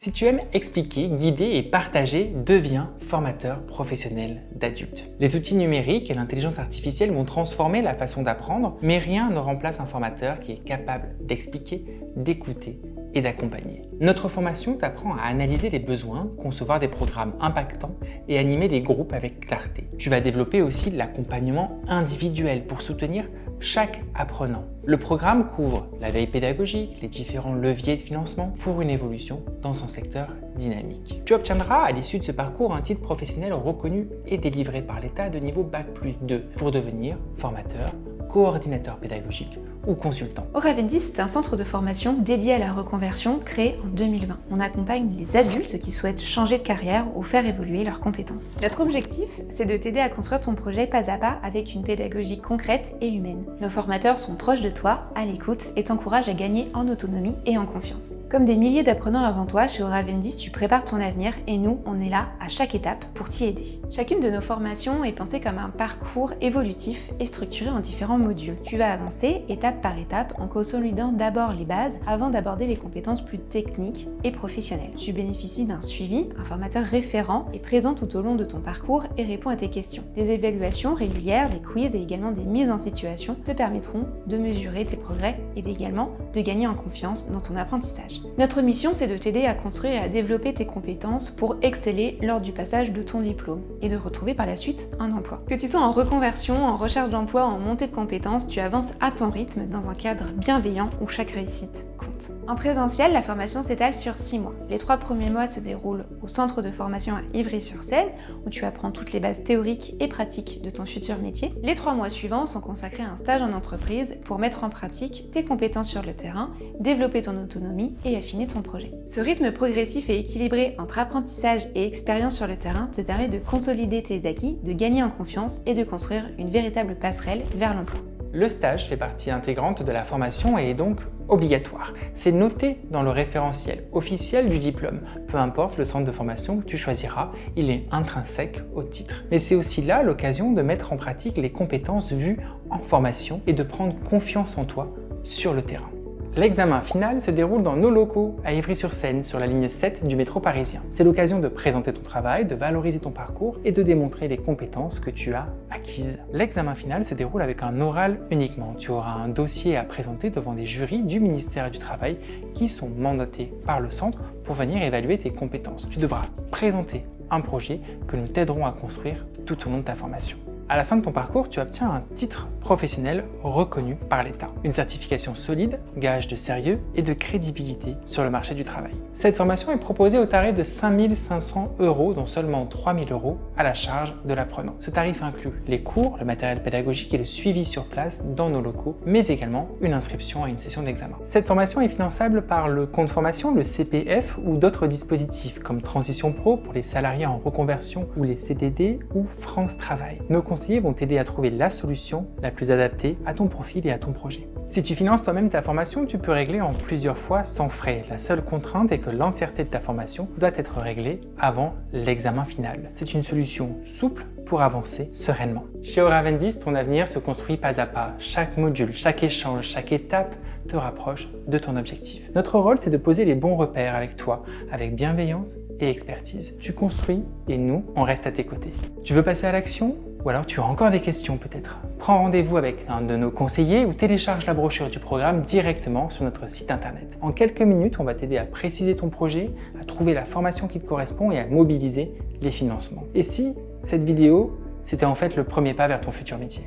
Si tu aimes expliquer, guider et partager, deviens formateur professionnel d'adultes. Les outils numériques et l'intelligence artificielle vont transformer la façon d'apprendre, mais rien ne remplace un formateur qui est capable d'expliquer, d'écouter et d'accompagner. Notre formation t'apprend à analyser les besoins, concevoir des programmes impactants et animer des groupes avec clarté. Tu vas développer aussi l'accompagnement individuel pour soutenir chaque apprenant. Le programme couvre la veille pédagogique, les différents leviers de financement pour une évolution dans son secteur dynamique. Tu obtiendras à l'issue de ce parcours un titre professionnel reconnu et délivré par l'État de niveau Bac+2 pour devenir formateur, coordinateur pédagogique ou consultant. Aura20, c'est un centre de formation dédié à la reconversion créé en 2020. On accompagne les adultes qui souhaitent changer de carrière ou faire évoluer leurs compétences. Notre objectif, c'est de t'aider à construire ton projet pas à pas avec une pédagogie concrète et humaine. Nos formateurs sont proches de toi, à l'écoute et t'encouragent à gagner en autonomie et en confiance. Comme des milliers d'apprenants avant toi, chez Aura20, tu prépares ton avenir et nous, on est là à chaque étape pour t'y aider. Chacune de nos formations est pensée comme un parcours évolutif et structuré en différents modules. Tu vas avancer étape par étape en consolidant d'abord les bases avant d'aborder les compétences plus techniques et professionnelles. Tu bénéficies d'un suivi, un formateur référent est présent tout au long de ton parcours et répond à tes questions. Des évaluations régulières, des quiz et également des mises en situation te permettront de mesurer tes progrès et également de gagner en confiance dans ton apprentissage. Notre mission, c'est de t'aider à construire et à développer tes compétences pour exceller lors du passage de ton diplôme et de retrouver par la suite un emploi. Que tu sois en reconversion, en recherche d'emploi, en montée de compétences, tu avances à ton rythme dans un cadre bienveillant où chaque réussite compte. En présentiel, la formation s'étale sur 6 mois. Les 3 premiers mois se déroulent au centre de formation à Ivry-sur-Seine, où tu apprends toutes les bases théoriques et pratiques de ton futur métier. Les 3 mois suivants sont consacrés à un stage en entreprise pour mettre en pratique tes compétences sur le terrain, développer ton autonomie et affiner ton projet. Ce rythme progressif et équilibré entre apprentissage et expérience sur le terrain te permet de consolider tes acquis, de gagner en confiance et de construire une véritable passerelle vers l'emploi. Le stage fait partie intégrante de la formation et est donc obligatoire. C'est noté dans le référentiel officiel du diplôme. Peu importe le centre de formation que tu choisiras, il est intrinsèque au titre. Mais c'est aussi là l'occasion de mettre en pratique les compétences vues en formation et de prendre confiance en toi sur le terrain. L'examen final se déroule dans nos locaux à Ivry-sur-Seine, sur la ligne 7 du métro parisien. C'est l'occasion de présenter ton travail, de valoriser ton parcours et de démontrer les compétences que tu as acquises. L'examen final se déroule avec un oral uniquement. Tu auras un dossier à présenter devant des jurys du ministère du Travail qui sont mandatés par le centre pour venir évaluer tes compétences. Tu devras présenter un projet que nous t'aiderons à construire tout au long de ta formation. À la fin de ton parcours, tu obtiens un titre professionnel reconnu par l'État. Une certification solide, gage de sérieux et de crédibilité sur le marché du travail. Cette formation est proposée au tarif de 5 500 €, dont seulement 3 000 € à la charge de l'apprenant. Ce tarif inclut les cours, le matériel pédagogique et le suivi sur place dans nos locaux, mais également une inscription à une session d'examen. Cette formation est finançable par le compte formation, le CPF ou d'autres dispositifs comme Transition Pro pour les salariés en reconversion ou les CDD ou France Travail. Nos conseillers vont t'aider à trouver la solution la plus adaptée à ton profil et à ton projet. Si tu finances toi-même ta formation, tu peux régler en plusieurs fois sans frais. La seule contrainte est que l'entièreté de ta formation doit être réglée avant l'examen final. C'est une solution souple pour avancer sereinement. Chez Aura20, ton avenir se construit pas à pas. Chaque module, chaque échange, chaque étape te rapproche de ton objectif. Notre rôle, c'est de poser les bons repères avec toi, avec bienveillance et expertise. Tu construis et nous, on reste à tes côtés. Tu veux passer à l'action ? Ou alors tu as encore des questions peut-être? Prends rendez-vous avec un de nos conseillers ou télécharge la brochure du programme directement sur notre site internet. En quelques minutes, on va t'aider à préciser ton projet, à trouver la formation qui te correspond et à mobiliser les financements. Et si cette vidéo, c'était en fait le premier pas vers ton futur métier?